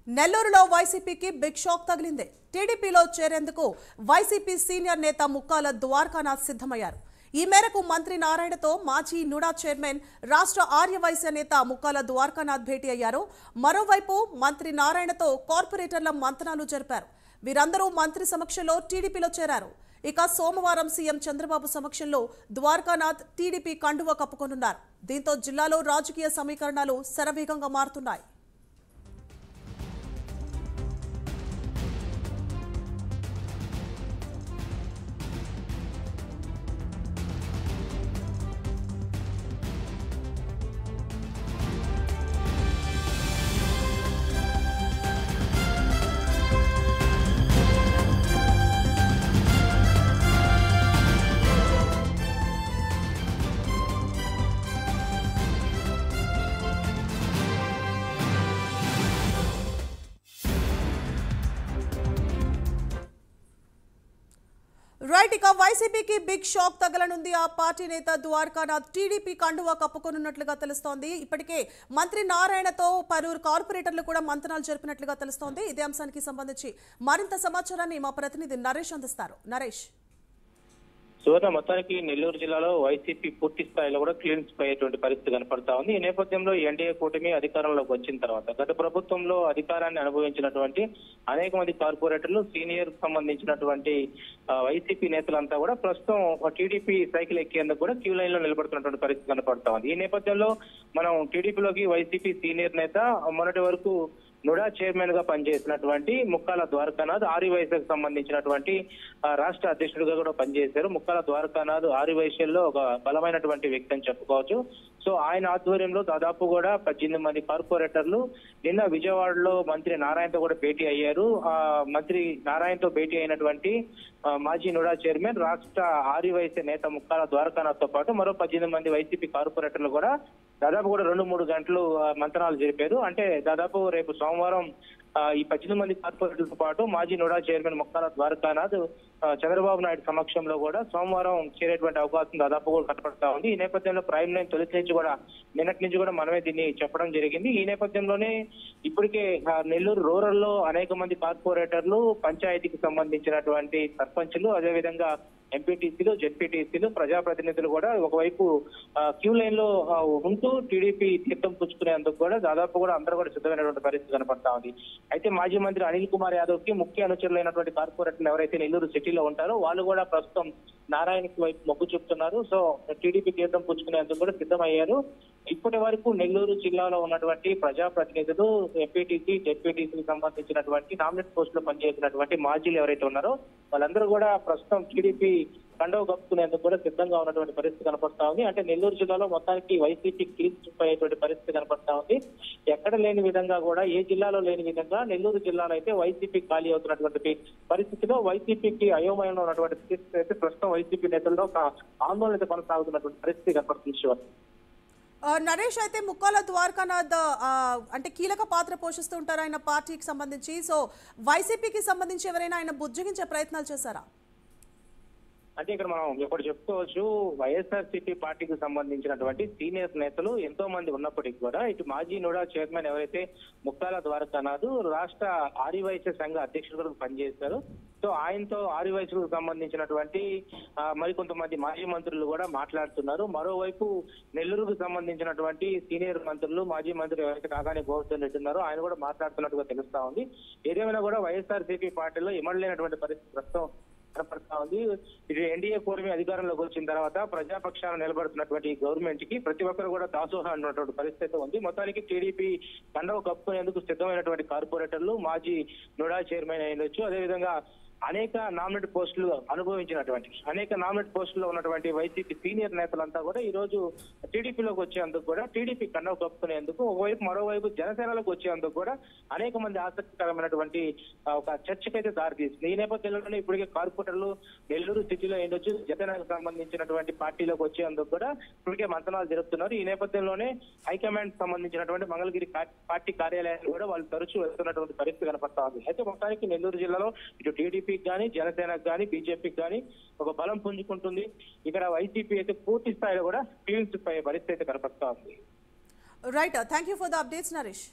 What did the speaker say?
నెల్లూరులో వైసీపీకి big shock తగిలింది. టీడీపీలో చేరేందుకు వైసీపీ సీనియర్ నేత ముక్కాల ద్వారకానాథ్ సిద్ధమయ్యారు. ఈ మేరకు మంత్రి నారాయణతో మాజీ నుడా చైర్మన్ రాష్ట్ర ఆర్యవైశ్య నేత ముక్కాల ద్వారకానాథ్ భేటీ అయ్యారు. మరోవైపు మంత్రి నారాయణతో కార్పొరేటర్ల మంతనాలు జరిపారు. వీరందరూ మంత్రి సమక్షంలో టీడీపీలో చేరారు. ఇక సోమవారం సీఎం చంద్రబాబు సమక్షంలో ద్వారకానాథ్ టీడీపీ కండువా కప్పుకోనున్నారు. దీంతో జిల్లాలో రాజకీయ సమీకరణాలు శరవేగంగా మారుతున్నాయి. రైట్, ఇక వైసీపీకి బిగ్ షాక్ తగలనుంది. ఆ పార్టీ నేత ద్వారకానాథ్ టీడీపీ కండువా కప్పుకోనున్నట్లుగా తెలుస్తోంది. ఇప్పటికే మంత్రి నారాయణతో పలువురు కార్పొరేటర్లు కూడా మంతనాలు జరిపినట్లుగా తెలుస్తోంది. ఇదే అంశానికి సంబంధించి మరింత సమాచారాన్ని మా ప్రతినిధి నరేష్ అందిస్తారు. నరేష్, సువర్ణ, మొత్తానికి నెల్లూరు జిల్లాలో వైసీపీ పూర్తి స్థాయిలో కూడా క్లీన్స్ అయ్యేటువంటి పరిస్థితి కనపడతా ఉంది. ఈ నేపథ్యంలో ఎన్డీఏ కూటమి అధికారంలోకి వచ్చిన తర్వాత గత ప్రభుత్వంలో అధికారాన్ని అనుభవించినటువంటి అనేక మంది కార్పొరేటర్లు, సీనియర్ సంబంధించినటువంటి వైసీపీ నేతలంతా కూడా ప్రస్తుతం టీడీపీ సైకిల్ ఎక్కేందుకు కూడా క్యూ లైన్ లో నిలబడుతున్నటువంటి పరిస్థితి కనపడతా ఉంది. ఈ నేపథ్యంలో మనం టీడీపీలోకి వైసీపీ సీనియర్ నేత మొన్నటి వరకు నుడా చైర్మన్ గా పనిచేసినటువంటి ముక్కాల ద్వారకానాథ్ ఆర్యవైశ్యకు సంబంధించినటువంటి రాష్ట్ర అధ్యక్షుడిగా కూడా పనిచేశారు. ముక్కాల ద్వారకానాథ్ ఆర్యవైశ్యంలో ఒక బలమైనటువంటి వ్యక్తి అని చెప్పుకోవచ్చు. సో ఆయన ఆధ్వర్యంలో దాదాపు కూడా 18 మంది కార్పొరేటర్లు నిన్న విజయవాడలో మంత్రి నారాయణతో కూడా భేటీ అయ్యారు. మంత్రి నారాయణతో భేటీ అయినటువంటి మాజీ నుడా చైర్మన్ రాష్ట్ర ఆర్యవైశ్య నేత ముక్కాల ద్వారకానాథ్ తో పాటు మరో 18 మంది వైసీపీ కార్పొరేటర్లు కూడా దాదాపు కూడా 2-3 గంటలు మంతనాలు జరిపారు. అంటే దాదాపు రేపు సోమవారం ఈ 18 మంది కార్పొరేటర్లతో పాటు మాజీ నుడా చైర్మన్ ముక్కాల ద్వారకానాథ్ చంద్రబాబు నాయుడు సమక్షంలో కూడా సోమవారం చేరేటువంటి అవకాశం దాదాపు కూడా కనపడతా ఉంది. ఈ నేపథ్యంలో ప్రైమ్ లైన్ తొలి నుంచి కూడా నిన్నటి నుంచి కూడా మనమే దీన్ని చెప్పడం జరిగింది. ఈ నేపథ్యంలోనే ఇప్పటికే నెల్లూరు రూరల్ లో అనేక మంది కార్పొరేటర్లు, పంచాయతీకి సంబంధించినటువంటి సర్పంచ్లు, అదేవిధంగా ఎంపీటీసీలు, జెడ్పీటీసీలు, ప్రజాప్రతినిధులు కూడా ఒకవైపు క్యూ లైన్ లో ఉంటూ టీడీపీ తీర్థం పుచ్చుకునేందుకు కూడా దాదాపు కూడా అందరూ కూడా సిద్ధమైనటువంటి పరిస్థితి కనపడతా ఉంది. అయితే మాజీ మంత్రి అనిల్ కుమార్ యాదవ్ కి ముఖ్య అనుచరులైనటువంటి కార్పొరేటర్లు ఎవరైతే నెల్లూరు సిటీలో ఉంటారో వాళ్ళు కూడా ప్రస్తుతం నారాయణకి వైపు మొగ్గు చూపుతున్నారు. సో టీడీపీ తీర్థం పుచ్చుకునేందుకు కూడా సిద్ధమయ్యారు. ఇప్పటి వరకు నెల్లూరు జిల్లాలో ఉన్నటువంటి ప్రజాప్రతినిధులు, ఎంపీటీసీ, జెడ్పీటీసీకి సంబంధించినటువంటి నామినేట్ పోస్టులో పనిచేసినటువంటి మాజీలు ఎవరైతే ఉన్నారో వాళ్ళందరూ కూడా ప్రస్తుతం టీడీపీ కండవ కప్పుకునేందుకు కూడా సిద్ధంగా ఉన్నటువంటి పరిస్థితి కనపడతా ఉంది. అంటే నెల్లూరు జిల్లాలో మొత్తానికి వైసీపీ క్లీన్ పరిస్థితి కనపడతా ఉంది. ఎక్కడ లేని విధంగా కూడా, ఏ జిల్లాలో లేని విధంగా నెల్లూరు జిల్లాలో అయితే వైసీపీ ఖాళీ అవుతున్నటువంటి పరిస్థితిలో వైసీపీకి అయోమయంలో ఉన్నటువంటి పరిస్థితి అయితే ప్రస్తుతం వైసీపీ నేతల్లో ఒక ఆందోళన కొనసాగుతున్నటువంటి పరిస్థితి కనపడుతుంది. నరేష్, అయితే ముక్కాల ద్వారకానాథ్ అంటే కీలక పాత్ర పోషిస్తూ ఉంటారు ఆయన పార్టీకి సంబంధించి. సో వైసీపీకి సంబంధించి ఎవరైనా ఆయన బుజ్జగించే ప్రయత్నాలు చేశారా? అంటే ఇక్కడ మనం ఇప్పుడు చెప్పుకోవచ్చు, వైఎస్ఆర్సీపీ పార్టీకి సంబంధించినటువంటి సీనియర్ నేతలు ఎంతో మంది ఉన్నప్పటికీ కూడా ఇటు మాజీ నుడా చైర్మన్ ఎవరైతే ముక్కాల ద్వారకానాథ్ రాష్ట్ర ఆర్యవైశ్య సంఘ అధ్యక్షుడు పనిచేస్తారు. సో ఆయనతో ఆర్యవైశ్యకు సంబంధించినటువంటి మరికొంతమంది మాజీ మంత్రులు కూడా మాట్లాడుతున్నారు. మరోవైపు నెల్లూరుకు సంబంధించినటువంటి సీనియర్ మంత్రులు, మాజీ మంత్రులు ఎవరైతే కాకాని గోవర్ధన్ రెడ్డి ఉన్నారో ఆయన కూడా మాట్లాడుతున్నట్టుగా తెలుస్తా ఉంది. ఏదేమైనా కూడా వైఎస్ఆర్సీపీ పార్టీలో ఇమడలేనటువంటి పరిస్థితి ప్రస్తుతం కనపడతా ఉంది. ఇది ఎన్డీఏ కూటమి అధికారంలోకి వచ్చిన తర్వాత ప్రజాపక్షాన్ని నిలబడుతున్నటువంటి గవర్నమెంట్ కి ప్రతి ఒక్కరు కూడా దాసోహ అన్నటువంటి పరిస్థితి ఉంది. మొత్తానికి టీడీపీ కండవ కప్పుకునేందుకు సిద్ధమైనటువంటి కార్పొరేటర్లు, మాజీ నుడా చైర్మన్ అయినొచ్చు, అదేవిధంగా అనేక నామినేట్ పోస్టులు ఉన్నటువంటి వైసీపీ సీనియర్ నేతలంతా కూడా ఈ రోజు టీడీపీలోకి వచ్చేందుకు కూడా, టీడీపీ కండవ కప్పుకునేందుకు ఒకవైపు మరోవైపు జనసేనలోకి వచ్చేందుకు కూడా అనేక మంది ఆసక్తికరమైనటువంటి ఒక చర్చకు అయితే దారితీస్తుంది. ఈ నేపథ్యంలోనే ఇప్పటికే కార్పొరేటర్లు నెల్లూరు సిటీలో ఏంటొచ్చు జనసేనకు సంబంధించినటువంటి పార్టీలోకి వచ్చేందుకు కూడా ఇప్పటికే మంతనాలు జరుపుతున్నారు. ఈ నేపథ్యంలోనే హైకమాండ్ సంబంధించినటువంటి మంగళగిరి పార్టీ కార్యాలయాన్ని కూడా వాళ్ళు తరచూ వెళ్తున్నటువంటి పరిస్థితి కనపడతా ఉంది. అయితే మొత్తానికి నెల్లూరు జిల్లాలో ఇటు టీడీపీ కానీ, జనసేనకు కానీ, బీజేపీకి కానీ ఒక బలం పుంజుకుంటుంది. ఇక్కడ వైసీపీ అయితే పూర్తి స్థాయిలో కూడా క్లీన్స్ అయ్యే పరిస్థితి కనపడతా ఉంది. Right, thank you for the updates Naresh.